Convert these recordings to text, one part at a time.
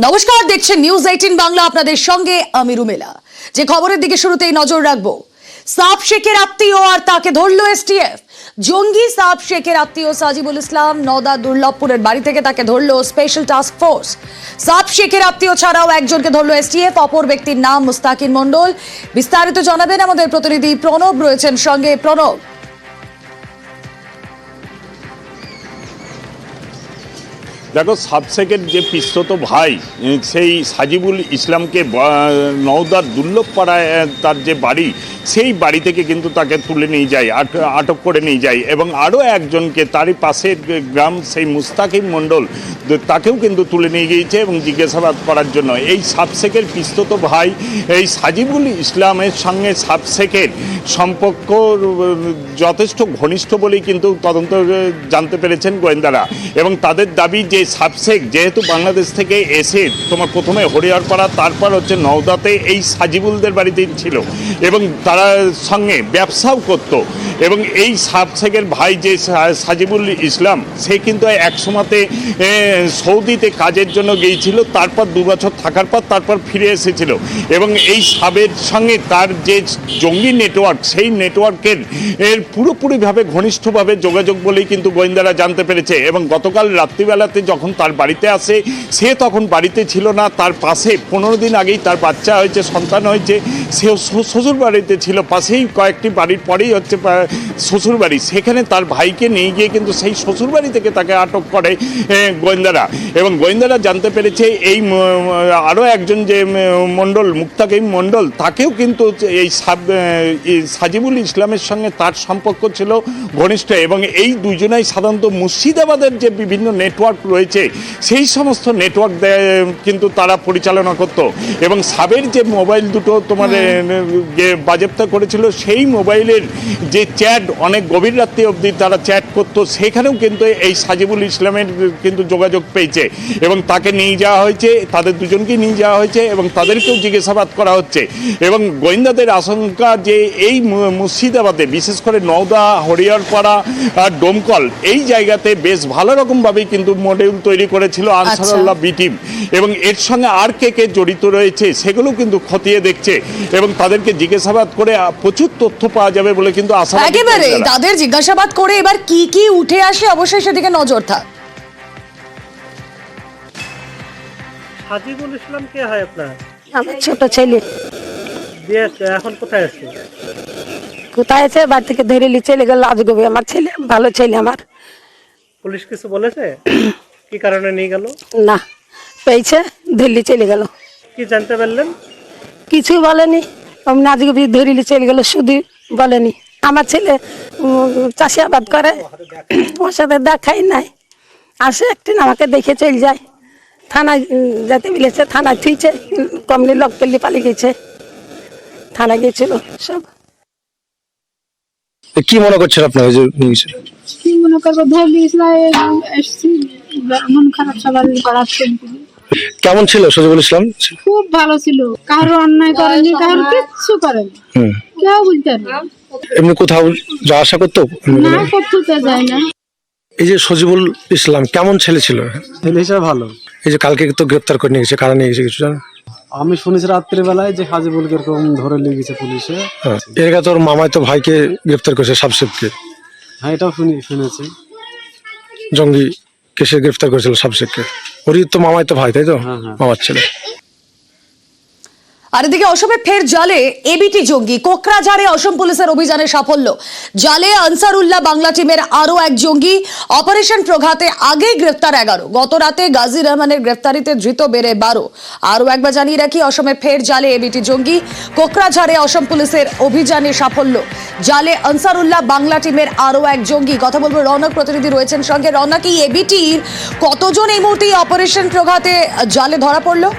নমস্কার, দেখছেন নিউজ 18 বাংলা। আপনাদের সঙ্গে আমি রুমেলা। যে খবরের দিকে শুরুতেই নজর রাখবো, সাব শেখের আত্মীয় আর তাকে ধরলো এসটিএফ। জঙ্গি সাব শেখের আত্মীয় সাজিবুল ইসলাম নওদা দুর্লভপুরের বাড়ি থেকে তাকে ধরলো স্পেশাল টাস্ক ফোর্স। সাব শেখের আত্মীয় ছাড়াও একজনকে ধরলো এসটিএফ। অপর ব্যক্তির নাম মুস্তাকিন মন্ডল। বিস্তারিত জানাবেন আমাদের প্রতিনিধি প্রণব, রয়েছেন সঙ্গে। প্রণব, দেখো, সাবশেখের যে পিস্তত ভাই সেই সাজিবুল ইসলামকে নওদার দুর্লভপাড়ায় তার যে বাড়ি, সেই বাড়ি থেকে কিন্তু তাকে তুলে নিয়ে যায়, আটক করে নিয়ে যায়। এবং আরও একজনকে তারই পাশের গ্রাম সেই মুস্তাকিম মণ্ডল, তাকেও কিন্তু তুলে নিয়ে গিয়েছে এবং জিজ্ঞাসাবাদ করার জন্য। এই সাবশেখের পিস্তত ভাই এই সাজিবুল ইসলামের সঙ্গে সাবশেখের সম্পর্ক যথেষ্ট ঘনিষ্ঠ বলেই কিন্তু তদন্ত জানতে পেরেছেন গোয়েন্দারা। এবং তাদের দাবি যে সাবশেখ যেহেতু বাংলাদেশ থেকে এসে তোমার প্রথমে হরিহরপাড়া, তারপর হচ্ছে নওদাতে এই সাজিবুলদের বাড়িতেই ছিল এবং তারা সঙ্গে ব্যবসাও করত। এবং এই সাবশেখের ভাই যে সাজিবুল ইসলাম, সে কিন্তু এক সময়তে সৌদিতে কাজের জন্য গিয়েছিল, তারপর 2 বছর থাকার পর তারপর ফিরে এসেছিল। এবং এই সাবের সঙ্গে তার যে জঙ্গি নেটওয়ার্ক, সেই নেটওয়ার্কের পুরোপুরিভাবে ঘনিষ্ঠভাবে যোগাযোগ বলেই কিন্তু গোয়েন্দারা জানতে পেরেছে। এবং গতকাল রাত্রিবেলাতে যখন তার বাড়িতে আসে, সে তখন বাড়িতে ছিল না। তার পাশে 15 দিন আগেই তার বাচ্চা হয়েছে, সন্তান হয়েছে, সেও শ্বশুর বাড়িতে ছিল। পাশেই কয়েকটি বাড়ির পরেই হচ্ছে শ্বশুর বাড়ি, সেখানে তার ভাইকে নিয়ে গিয়ে কিন্তু সেই শ্বশুর বাড়ি থেকে তাকে আটক করে গোয়েন্দারা। এবং গোয়েন্দারা জানতে পেরেছে এই আরও একজন যে মণ্ডল, মুস্তাকিম মণ্ডল, তাকেও কিন্তু এই সাজিবুল ইসলামের সঙ্গে তার সম্পর্ক ছিল ঘনিষ্ঠ। এবং এই দুজনাই সাধারণত মুর্শিদাবাদের যে বিভিন্ন নেটওয়ার্ক রয়েছে, সেই সমস্ত নেটওয়ার্ক কিন্তু তারা পরিচালনা করত। এবং সাবের যে মোবাইল দুটো তোমার বাজেয়াপ্ত করেছিল, সেই মোবাইলের যে চ্যাট অনেক গভীর রাত্রি অবধি তারা চ্যাট করত, সেখানেও কিন্তু এই সাজিবুল ইসলামের কিন্তু যোগাযোগ পেয়েছে। এবং তাকে নিয়ে যাওয়া হয়েছে, তাদের দুজনকে নিয়ে যাওয়া হয়েছে এবং তাদেরকেও জিজ্ঞাসাবাদ করা হচ্ছে। এবং গোয়েন্দাদের আশঙ্কা যে এই মুর্শিদাবাদে, বিশেষ করে নওদা, হরিহরপাড়া আর ডোমকল, এই জায়গাতে বেশ ভালো রকমভাবেই কিন্তু মডেল তৈরি করেছিল আনসারুল্লাহ বি টিম। এবং এর সঙ্গে আর কে কে জড়িত রয়েছে সেগুলো কিন্তু খতিয়ে দেখছে এবং তাদেরকে জিজ্ঞাসাবাদ করে প্রচুর তথ্য পাওয়া যাবে বলে কিন্তু আশা। একেবারে তাদের জিজ্ঞাসাবাদ করে এবার কি কি উঠে আসে, অবশ্যই সেদিকে নজর থাক। সাজিবুল ইসলাম কে হয় আপনার? আমার ছোট ছেলে। এখন কোথায় আছে? কোথায় আছে? বাড়ি থেকে ধরে নিয়ে চলে গেল আজগবে। আমার ছেলে ভালো ছেলে আমার। পুলিশ কিছু বলেছে কি কারণে নিয়ে গেল? না, পেয়েছে, ধরে চলে গেল। কি জানতে পারলেন? কিছু বলেনি, অমনি আজগবে ধরে নিয়ে চলে গেল, শুধু বলেনি। আমার ছেলে চাষি আবাদ করে, ওর সাথে দেখাই নাই। আসে একদিন আমাকে দেখে চলে যায়। থানায় যেতে বলেছে, থানায় থুইছে, কমনি লক পেলে পালিয়ে গেছে। থানা গিয়েছিল সব। কি মনে করছেন আপনার? কি মনে করবো, ধরে এসছি, মন খারাপ সবার বাড়াচ্ছে। কেমন ছিল সাজিবুল ইসলাম? খুব ভালো ছিল, কারো অন্যায় করেনি, কারো কিচ্ছু করেনি, কেউ বলতে না। এমনি কোথাও যাওয়া আসা করতো না, করতে যায় না। এই যে সজিবুল ইসলাম কেমন ছেলে ছিল? ছেলে হিসেবে ভালো। এই যে কালকে তো গ্রেপ্তার করে নিয়ে গেছে, কারা নিয়ে গেছে কিছু জানো? আমি শুনেছি রাত্রিবেলায় যে সাজিবুলকে এরকম ধরে নিয়ে গেছে পুলিশে। এর আগে তোর মামাই তো ভাইকে গ্রেপ্তার করেছে, সাবশেখকে। হ্যাঁ, এটাও শুনেছি। জঙ্গি কেসে গ্রেপ্তার করেছিল সাবশেখকে। ওরই তো মামাই তো ভাই, তাই তো? মামার ছেলে। আর এদিকে অসমে ফের জালে এবিটি জঙ্গি। কোকরাঝাড়ে অসম পুলিশের অভিযানে সাফল্য। জালে আনসারুল্লাহ বাংলা টিমের আরো এক জঙ্গি। অপারেশন প্রঘাতে আগে গ্রেফতার 11। গত রাতে গাজী রহমানের গ্রেফতারিতে ধৃত বেড়ে 12। আরো একবার জানিয়ে রাখি, অসমে ফের জালে এবিটি জঙ্গি। কোকরাঝাড়ে অসম পুলিশের অভিযানে সাফল্য। জালে আনসারুল্লাহ বাংলা টিমের আরো এক জঙ্গি। কথা বলবো, রৌনক প্রতিনিধি রয়েছেন সঙ্গে। রৌনক, এই এবিটির কতজন এই মুহূর্তে অপারেশন প্রঘাতে জালে ধরা পড়লো?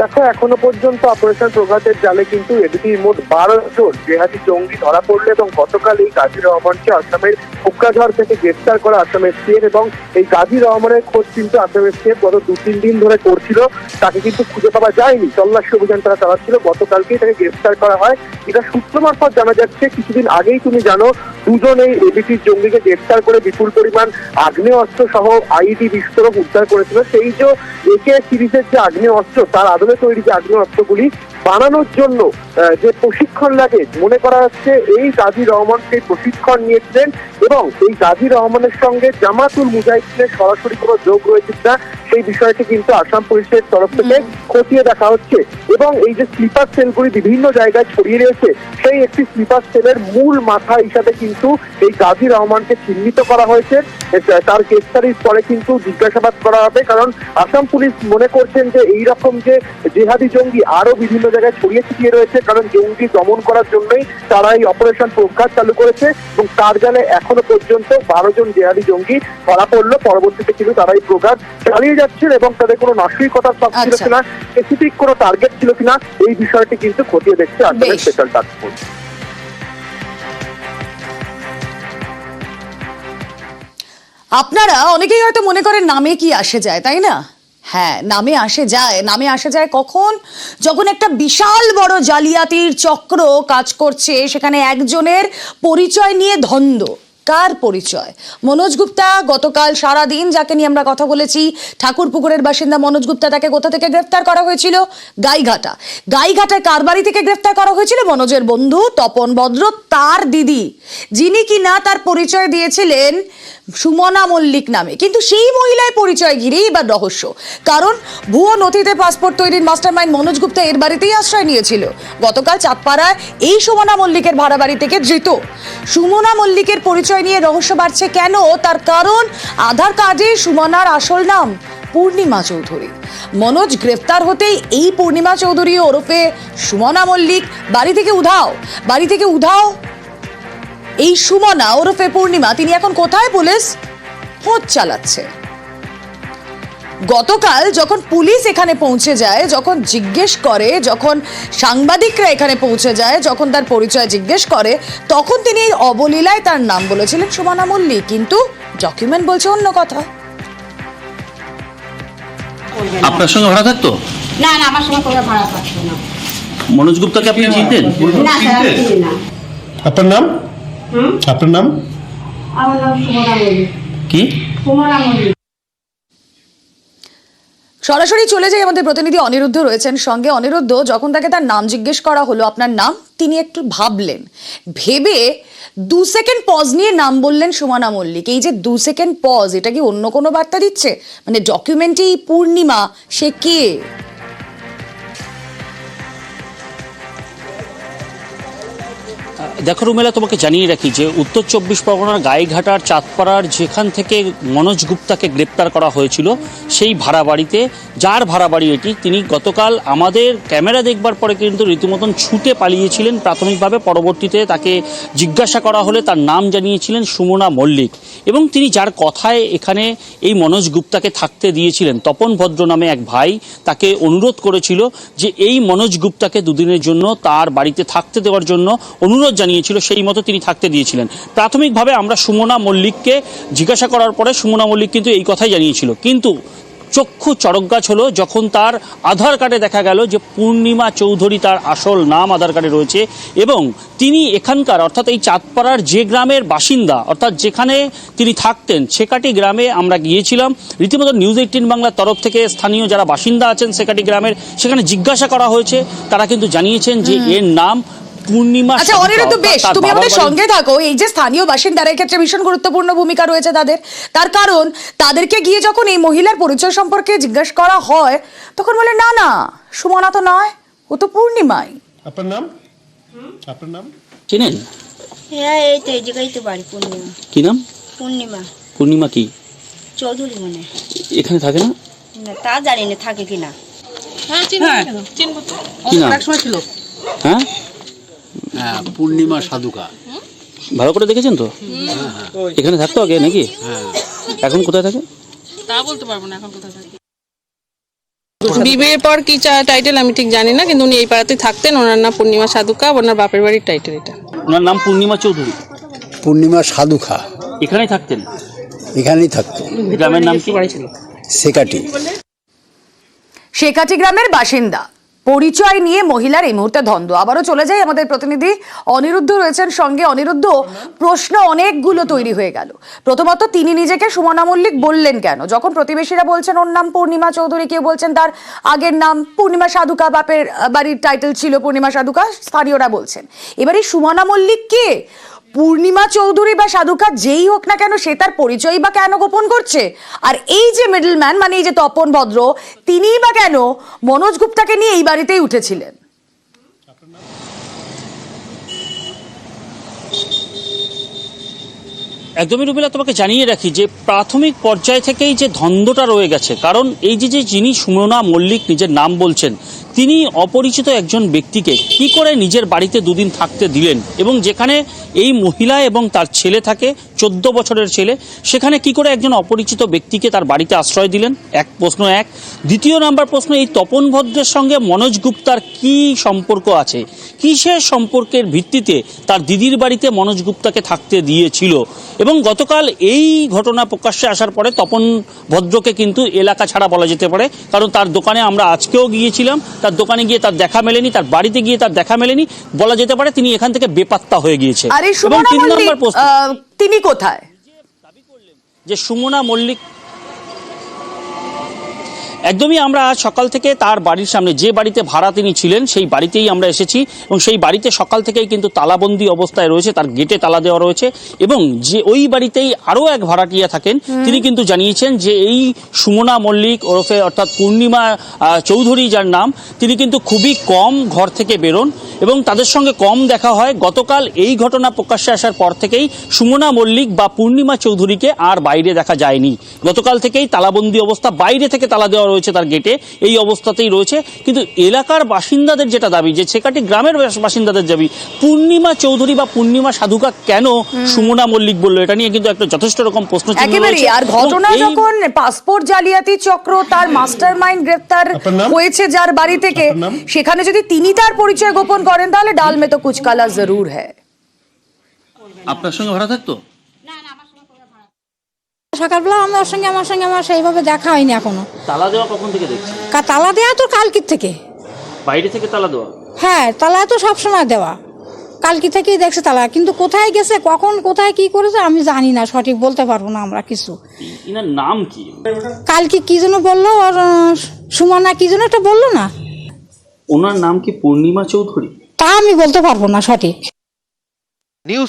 দেখো, এখনো পর্যন্ত অপারেশন প্রঘাতের জালে কিন্তু এবিটির মোট 12 জন জেহাদি জঙ্গি ধরা পড়লো। এবং গতকাল এই গাজী রহমানকে আসামের কোকরাঝাড় থেকে গ্রেফতার করা আসাম এসটিএফ। এবং এই গাজী রহমানের খোঁজ কিন্তু আসাম এসটিএফ গত 2-3 দিন ধরে করছিল, তাকে কিন্তু খুঁজে পাওয়া যায়নি। তল্লাশি অভিযান তারা চালাচ্ছিল, গতকালকেই তাকে গ্রেফতার করা হয়। এটা সূত্র মারফত জানা যাচ্ছে, কিছুদিন আগেই তুমি জানো দুজন এই এবিটি জঙ্গিকে গ্রেফতার করে বিপুল পরিমাণ আগ্নেয়াস্ত্র সহ আইডি বিস্ফোরক উদ্ধার করেছিল। সেই যে একে সিরিজের যে আগ্নেয়াস্ত্র, তার আদলে তৈরি যে আগ্নেয়াস্ত্রগুলি বানানোর জন্য যে প্রশিক্ষণ লাগে, মনে করা হচ্ছে এই গাজী রহমান সেই প্রশিক্ষণ নিয়েছিলেন এবং এই গাজী রহমানের সঙ্গে জামাতুল মুজাহিদিনের সরাসরি কোনো যোগ রয়েছে কিনা সেই বিষয়টি কিন্তু আসাম পুলিশের তরফ থেকে খতিয়ে দেখা হচ্ছে। এবং এই যে স্লিপার সেলগুলি বিভিন্ন জায়গায় ছড়িয়ে রয়েছে, সেই একটি স্লিপার সেলের মূল মাথা হিসাবে কিন্তু এই গাজী রহমানকে চিহ্নিত করা হয়েছে। তার গ্রেফতারির পরে কিন্তু জিজ্ঞাসাবাদ করা হবে, কারণ আসাম পুলিশ মনে করছেন যে এইরকম যে জেহাদি জঙ্গি আরো বিভিন্ন জায়গায় ছড়িয়ে ছিটিয়ে রয়েছে, কারণ জঙ্গি দমন করার জন্যই তারা এই অপারেশন প্রঘাত চালু করেছে এবং তার জালে এখনো পর্যন্ত 12 জন জেহাদি জঙ্গি ধরা পড়লো। পরবর্তীতে কিন্তু তারা এই প্রঘাত চালিয়ে যাচ্ছেন এবং তাদের কোনো নাশরিকতার শখ ছিল কিনা, স্পেসিফিক কোনো টার্গেট ছিল কিনা, এই বিষয়টি কিন্তু খতিয়ে দেখছে আসামের স্পেশাল টাস্ক ফোর্স। আপনারা অনেকেই হয়তো মনে করেন নামে কি আসে যায়, তাই না? হ্যাঁ, নামে আসে যায় কখন? যখন একটা বিশাল বড় জালিয়াতির চক্র কাজ করছে, সেখানে একজনের পরিচয় নিয়ে ধন্দ। কার পরিচয়? মনোজ গুপ্তা। গতকাল সারাদিন যাকে নিয়ে আমরা কথা বলেছি, ঠাকুরপুকুরের বাসিন্দা মনোজ গুপ্তা, তাকে কোথা থেকে গ্রেফতার করা হয়েছিল? গাইঘাটায় কার বাড়ি থেকে গ্রেফতার করা হয়েছিল? মনোজের বন্ধু তপন ভদ্র, তার দিদি, যিনি কিনা তার পরিচয় দিয়েছিলেন সুমনা মল্লিক নামে। কিন্তু সেই মহিলার পরিচয় ঘিরেই এবার রহস্য, কারণ ভুয়ো নথিতে পাসপোর্ট তৈরির মাস্টারমাইন্ড মনোজ গুপ্তা এর বাড়িতেই আশ্রয় নিয়েছিল। গতকাল চাঁদপাড়ায় এই সুমনা মল্লিকের ভাড়া বাড়ি থেকে ধৃত। সুমনা মল্লিকের পরিচয় নিয়ে রহস্য বাড়ছে কেন? তার কারণ আধার কার্ডে সুমনার আসল নাম পূর্ণিমা চৌধুরী। মনোজ গ্রেফতার হতেই এই পূর্ণিমা চৌধুরী ওরফে সুমনা মল্লিক বাড়ি থেকে উধাও। এই সুমনা ওরফে পূর্ণিমা, তিনি এখন কোথায়? পুলিশ খোঁজ চালাচ্ছে। গতকাল যখন পুলিশ এখানে পৌঁছে যায়, যখন জিজ্ঞেস করে, যখন সাংবাদিকরা এখানে পৌঁছে যায়, যখন তার পরিচয় জিজ্ঞেস করে, তখন তিনি এই অবলীলায় তার নাম বলেছিলেন সুমনা মল্লিক, কিন্তু ডকুমেন্ট বলছে অন্য কথা। আপনার সঙ্গে ভাড়া থাকতো? না না, আমার সঙ্গে কোনো ভাড়া থাকতো না। মনোজ গুপ্তাকে আপনি চিনতেন? না স্যার, আমি চিনি না। আপনার নাম? আপনার নাম? আমার নাম সুমনা মল্লিক। কি? সুমনা মল্লিক। সরাসরি চলে যাই, আমাদের প্রতিনিধি অনিরুদ্ধ রয়েছেন সঙ্গে। অনিরুদ্ধ, যখন তাকে তার নাম জিজ্ঞেস করা হলো, আপনার নাম, তিনি একটু ভাবলেন, ভেবে 2 সেকেন্ড পজ নিয়ে নাম বললেন সুমনা মল্লিক। এই যে 2 সেকেন্ড পজ, এটা কি অন্য কোনো বার্তা দিচ্ছে? মানে ডকুমেন্টে এই পূর্ণিমা, সে কে? দেখো রুমেলা, তোমাকে জানিয়ে রাখি যে উত্তর 24 পরগনার গাইঘাটার চাঁদপাড়ার যেখান থেকে মনোজ গুপ্তাকে গ্রেপ্তার করা হয়েছিল, সেই ভাড়া বাড়িতে, যার ভাড়া বাড়ি এটি, তিনি গতকাল আমাদের ক্যামেরা দেখবার পরে কিন্তু রীতিমতন ছুটে পালিয়েছিলেন প্রাথমিকভাবে। পরবর্তীতে তাকে জিজ্ঞাসা করা হলে তার নাম জানিয়েছিলেন সুমনা মল্লিক, এবং তিনি যার কথায় এখানে এই মনোজ গুপ্তাকে থাকতে দিয়েছিলেন, তপন ভদ্র নামে এক ভাই, তাকে অনুরোধ করেছিল যে এই মনোজ গুপ্তাকে 2 দিনের জন্য তার বাড়িতে থাকতে দেওয়ার জন্য অনুরোধ জানিয়েছিল, সেই মতো তিনি থাকতে দিয়েছিলেন। প্রাথমিকভাবে আমরা সুমনা মল্লিককে জিজ্ঞাসা করার পরে সুমনা মল্লিক কিন্তু এই কথাই জানিয়েছিল, কিন্তু চক্ষু চড়কগাছ হলো যখন তার আধার কার্ডে দেখা গেল যে পূর্ণিমা চৌধুরী তার আসল নাম আধার কার্ডে রয়েছে, এবং তিনি এখানকার, অর্থাৎ এই চাঁদপাড়ার যে গ্রামের বাসিন্দা, অর্থাৎ যেখানে তিনি থাকতেন, সেকাটি গ্রামে আমরা গিয়েছিলাম। রীতিমতো নিউজ 18 বাংলার তরফ থেকে স্থানীয় যারা বাসিন্দা আছেন সেকাটি গ্রামের, সেখানে জিজ্ঞাসা করা হয়েছে, তারা কিন্তু জানিয়েছেন যে এর নাম পূর্ণিমা। আচ্ছা অনিরুদ্ধ, বেশ, তুমি আমাদের সঙ্গে থাকো। এই যে স্থানীয় বাসিন্দারা, এক্ষেত্রে ভীষণ গুরুত্বপূর্ণ ভূমিকা রয়েছে তাদের। তার কারণ তাদেরকে গিয়ে যখন এই মহিলার পরিচয় সম্পর্কে জিজ্ঞাসা করা হয়, তখন বলে না না, সুমনা তো নয়, ও তো পূর্ণিমাই। আপনার নাম? আপনার নাম চেনেন? হ্যাঁ, এই তো এই জায়গায় তো বাড়ি। পূর্ণিমা। কি নাম? পূর্ণিমা। পূর্ণিমা কি চৌধুরী মনে হয়। এখানে থাকে না? না, তা জানি না থাকে কিনা। হ্যাঁ, চিনবো তো। কি নাম? একসময় ছিল। হ্যাঁ, পূর্ণিমা সাধুকা। ভালো করে দেখেছেন তো? এখানে থাকতো আগে নাকি? এখন কোথায় থাকে? তা বলতে পারবো না এখন কোথায় থাকে। বিয়ের পর কি টাইটেল আমি ঠিক জানি না, কিন্তু উনি এই পাড়াতেই থাকতেন। ওনার নাম পূর্ণিমা সাধুকা, ওনার বাপের বাড়ির টাইটেল এটা। ওনার নাম পূর্ণিমা চৌধুরী। পূর্ণিমা সাধুকা এখানেই থাকতেন? এখানেই থাকতো। গ্রামের নাম কি? সেকাটি। শেখাটি গ্রামের বাসিন্দা পরিচয় নিয়ে মহিলার এই মুহূর্তে দ্বন্দ্ব। আবারও চলে যাই, আমাদের প্রতিনিধি অনিরুদ্ধ রয়েছেন সঙ্গে। অনিরুদ্ধ, প্রশ্ন অনেকগুলো তৈরি হয়ে গেল। প্রথমত, তিনি নিজেকে সুমনা মল্লিক বললেন কেন, যখন প্রতিবেশীরা বলছেন ওর নাম পূর্ণিমা চৌধুরী, কেউ বলছেন তার আগের নাম পূর্ণিমা সাধুকা, বাপের বাড়ির টাইটেল ছিল পূর্ণিমা সাধুকা, স্থানীয়রা বলছেন। এবার এই সুমনা মল্লিক কে? পূর্ণিমা চৌধুরী বা সাধুকা যেই হোক না কেন, সে তার পরিচয় বা কেন গোপন করছে? আর এই যে মিডলম্যান, মানে এই যে তপন ভদ্র, তিনিই বা কেন মনোজ গুপ্তাকে নিয়ে এই বাড়িতেই উঠেছিলেন? একদমই রুবেলা, তোমাকে জানিয়ে রাখি যে প্রাথমিক পর্যায় থেকেই যে দ্বন্দ্বটা রয়ে গেছে, কারণ এই যে যিনি সুমনা মল্লিক নিজের নাম বলছেন, তিনি অপরিচিত একজন ব্যক্তিকে কি করে নিজের বাড়িতে দুদিন থাকতে দিলেন, এবং যেখানে এই মহিলা এবং তার ছেলে থাকে, 14 বছরের ছেলে, সেখানে কি করে একজন অপরিচিত ব্যক্তিকে তার বাড়িতে আশ্রয় দিলেন? এক প্রশ্ন। দ্বিতীয় নাম্বার প্রশ্ন, এই তপন ভদ্রের সঙ্গে মনোজ গুপ্তার কি সম্পর্ক আছে? কিসের সম্পর্কের ভিত্তিতে তার দিদির বাড়িতে মনোজ গুপ্তাকে থাকতে দিয়েছিল? এবং গতকাল এই ঘটনা প্রকাশ্যে আসার পরে তপন ভদ্রকে কিন্তু এলাকা ছাড়া বলা যেতে পারে, কারণ তার দোকানে আমরা আজকেও গিয়েছিলাম, তার দোকানে গিয়ে তার দেখা মেলেনি, তার বাড়িতে গিয়ে তার দেখা মেলেনি, বলা যেতে পারে তিনি এখান থেকে বেপাত্তা হয়ে গিয়েছে। আর এই সুমনা মল্লিক তিনি কোথায়? যে সুমনা মল্লিক, একদমই আমরা আজ সকাল থেকে তার বাড়ির সামনে, যে বাড়িতে ভাড়া তিনি ছিলেন, সেই বাড়িতেই আমরা এসেছি, এবং সেই বাড়িতে সকাল থেকেই কিন্তু তালাবন্দি অবস্থায় রয়েছে, তার গেটে তালা দেওয়া রয়েছে, এবং যে ওই বাড়িতেই আরও এক ভাড়াটিয়া থাকেন, তিনি কিন্তু জানিয়েছেন যে এই সুমনা মল্লিক ওরফে অর্থাৎ পূর্ণিমা চৌধুরী যার নাম, তিনি কিন্তু খুবই কম ঘর থেকে বেরোন এবং তাদের সঙ্গে কম দেখা হয়। গতকাল এই ঘটনা প্রকাশ্যে আসার পর থেকেই সুমনা মল্লিক বা পূর্ণিমা চৌধুরীকে আর বাইরে দেখা যায়নি। গতকাল থেকেই তালাবন্দি অবস্থা, বাইরে থেকে তালা দেওয়া রয়েছে তার গেটে, এই অবস্থাতেই রয়েছে। কিন্তু এলাকার বাসিন্দাদের যেটা দাবি, যে ছেকাটি গ্রামের বাসিন্দাদের দাবি, পূর্ণিমা চৌধুরী বা পূর্ণিমা সাধুকা কেন সুমনা মল্লিক বললো, এটা নিয়ে কিন্তু একটা যথেষ্ট রকম প্রশ্ন চিহ্ন রয়েছে। আর ঘটনা যখন পাসপোর্ট জালিয়াতি চক্র, তার মাস্টারমাইন্ড গ্রেফতার হয়েছে যার বাড়ি থেকে, সেখানে যদি তিনি তার পরিচয় গোপন করেন, তাহলে ডাল মে তো কুছ কালা জরুর হ্যায়। আপনার সঙ্গে ভাড়া থাকতো? সকালবেলা আমার সঙ্গে আমার সেইভাবে দেখা হয়নি এখনো। তালা দেওয়া কখন থেকে দেখছি? তালা দেওয়া তো কালকির থেকে। বাইরে থেকে তালা দেওয়া? হ্যাঁ, তালা তো সবসময় দেওয়া, কালকি থেকেই দেখছে তালা, কিন্তু কোথায় গেছে, কখন কোথায় কি করেছে আমি জানি না, সঠিক বলতে পারবো না আমরা কিছু। ইনার নাম কি? কালকি কি যেন বললো, আর সুমনা কি যেন একটা বললো না, ওনার নাম কি পূর্ণিমা চৌধুরী? তা আমি বলতে পারবো না সঠিক।